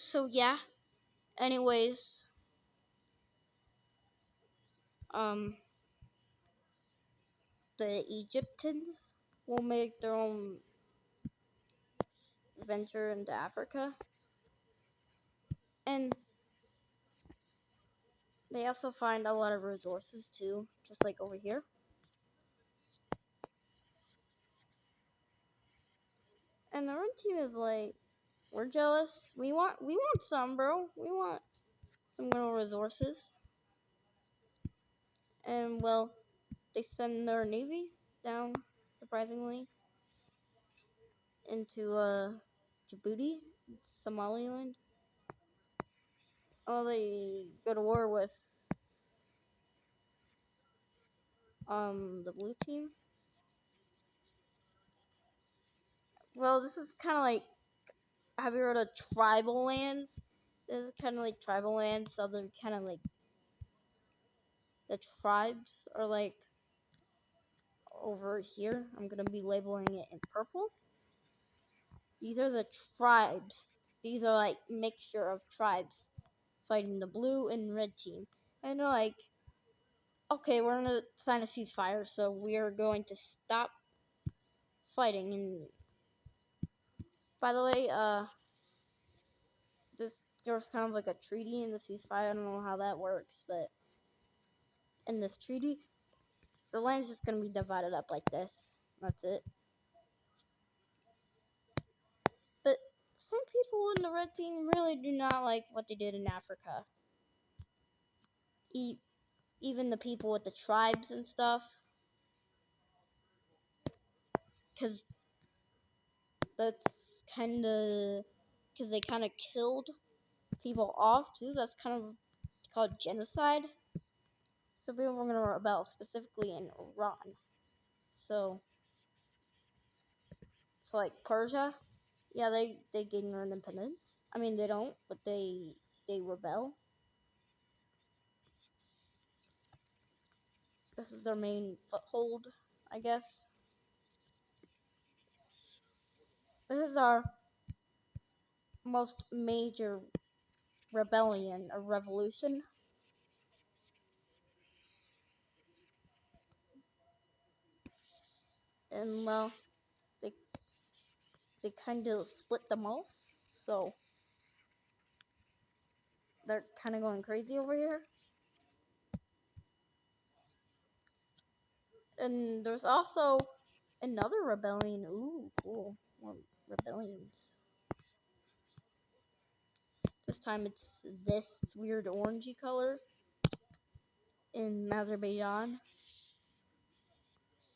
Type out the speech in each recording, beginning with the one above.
So yeah. Anyways, um, the Egyptians will make their own venture into Africa, and they also find a lot of resources too, just like over here. And the red team is like, we're jealous. We want some, bro. We want some little resources. And well, they send their navy down, surprisingly, into Djibouti, Somaliland. Oh, they go to war with the blue team. Well, this is kind of like, have you heard of tribal lands? This is kind of like tribal lands, so they're kind of like, the tribes are like over here. I'm gonna be labeling it in purple. These are the tribes. These are like mixture of tribes fighting the blue and red team. And they're like, okay, we're gonna sign a ceasefire, so we are going to stop fighting. And by the way, there was kind of like a treaty in the ceasefire. I don't know how that works, but in this treaty, the land's just gonna be divided up like this. That's it. But some people in the red team really do not like what they did in Africa. Even the people with the tribes and stuff, because that's kind of because they kind of killed people off too. That's kind of called genocide. So people were gonna rebel specifically in Iran. So like Persia, yeah, they gain their independence. I mean they don't, but they rebel. This is their main foothold, I guess. This is our most major rebellion or revolution. And well, they they kind of split them off, so they're kind of going crazy over here. And there's also another rebellion. Ooh, cool. More rebellions. This time it's this weird orangey color in Azerbaijan,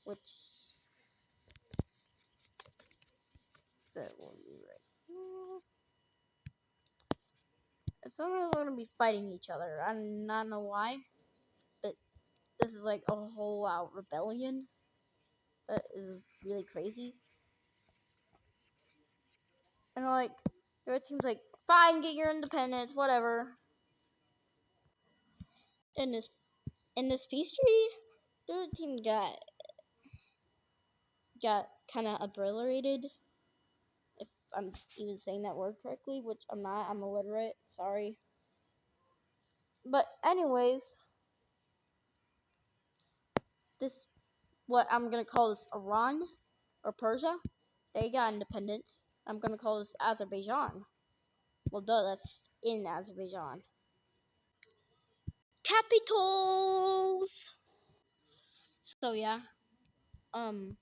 which that will be right here. It's only going to be fighting each other. I do not know why, but this is like a whole out rebellion. That is really crazy. And like, the red team's like, fine, get your independence, whatever. In this peace treaty, the red team got kind of obliterated. If I'm even saying that word correctly, which I'm not. I'm illiterate. Sorry. But anyways, this what I'm gonna call this Iran or Persia. They got independence. I'm gonna call this Azerbaijan. Well, duh, that's in Azerbaijan. Capitals. So yeah, um,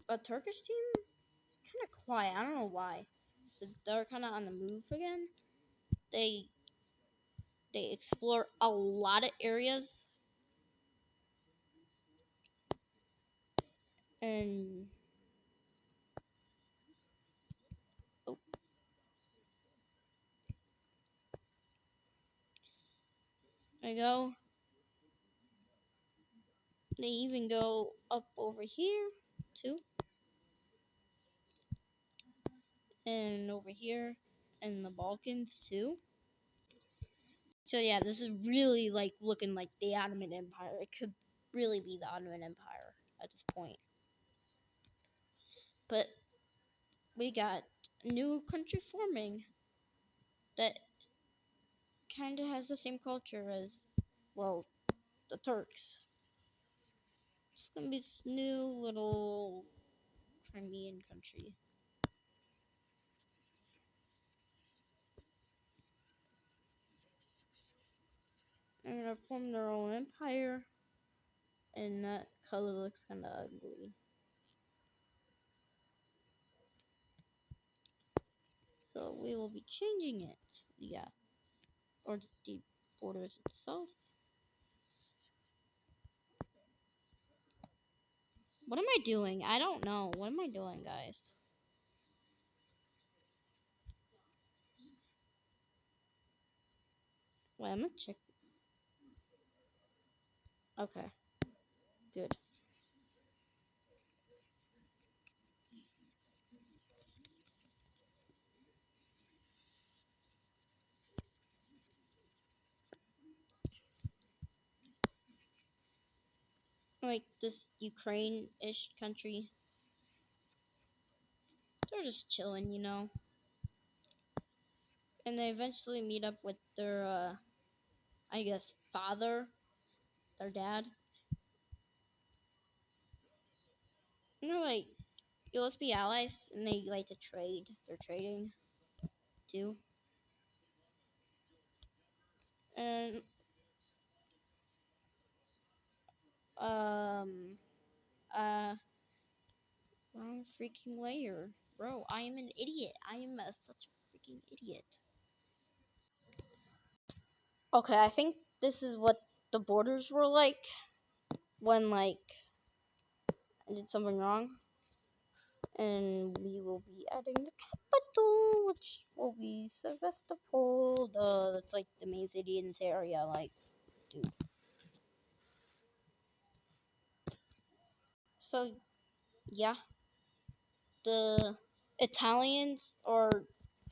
a Turkish team kind of quiet. I don't know why. They're kind of on the move again. They explore a lot of areas, and oh, there you go. They even go up over here too, and over here in the Balkans too. So yeah, this is really like looking like the Ottoman Empire. It could really be the Ottoman Empire at this point. But we got a new country forming that kind of has the same culture as, well, the Turks. It's gonna be this new little Crimean country. They're gonna form their own empire, and that color looks kind of ugly. So we will be changing it. Yeah, or just the borders itself. What am I doing? I don't know. What am I doing, guys? Wait, I'm gonna check. Okay, good. Like this Ukraine-ish country, they're just chilling, you know. And they eventually meet up with their, I guess, father, their dad. And they're like, yo, let's be allies. And they like to trade. They're trading, too. And, uh, wrong freaking layer. Bro, I am an idiot. I am such a freaking idiot. Okay, I think this is what the borders were like when, like, I did something wrong. And we will be adding the capital, which will be Sevastopol. That's like the main city in this area. Like, dude. So, yeah, the Italians, or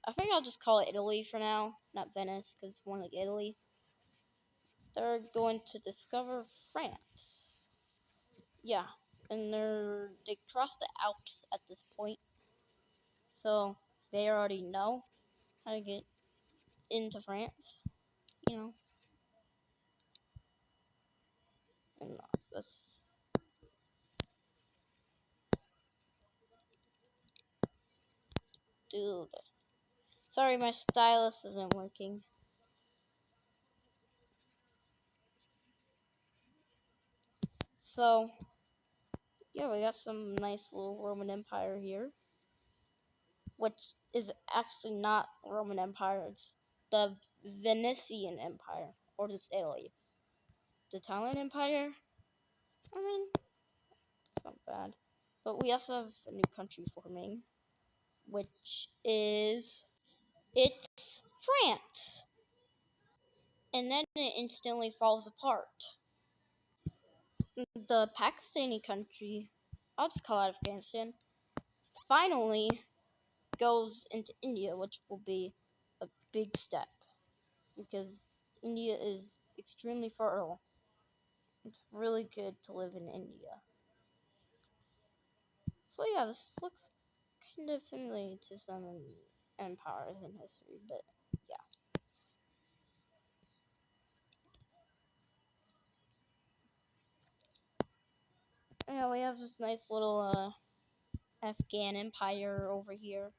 I think I'll just call it Italy for now, not Venice, because it's more like Italy. They're going to discover France. Yeah, and they crossed the Alps at this point, so they already know how to get into France. You know, and this. Dude. Sorry, my stylus isn't working. So, yeah, we got some nice little Roman Empire here. Which is actually not Roman Empire, it's the Venetian Empire, or just Italy. The Italian Empire, I mean, it's not bad. But we also have a new country forming, which is, it's France. And then it instantly falls apart. The Pakistani country, I'll just call it Afghanistan, finally goes into India, which will be a big step because India is extremely fertile. It's really good to live in India. So yeah, this looks kind of familiar to some empires in history, but yeah. Yeah, we have this nice little Afghan empire over here.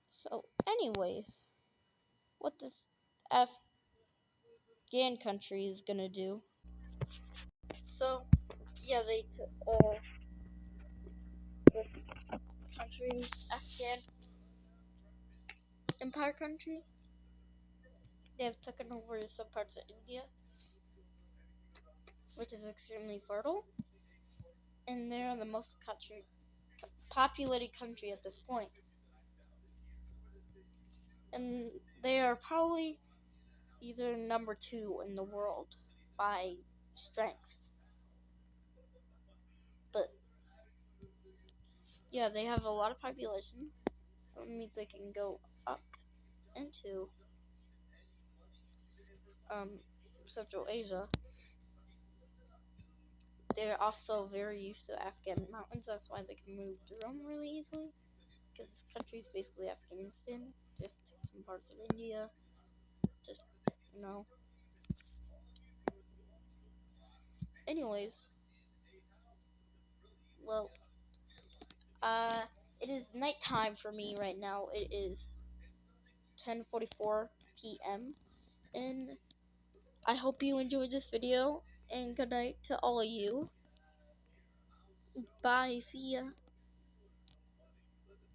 So, anyways, what this Afghan country is gonna do? So, yeah, they took this country, Afghan empire country. They have taken over some parts of India, which is extremely fertile, and they're the most populated country at this point. And they are probably either number 2 in the world by strength. But yeah, they have a lot of population, so it means they can go up into Central Asia. they're also very used to Afghan mountains. That's why they can move through them really easily. Because this country is basically Afghanistan. Just take some parts of India. Just, you know. Anyways, well, it is nighttime for me right now. It is 10:44 p.m. and I hope you enjoyed this video. And good night to all of you. Bye. See ya.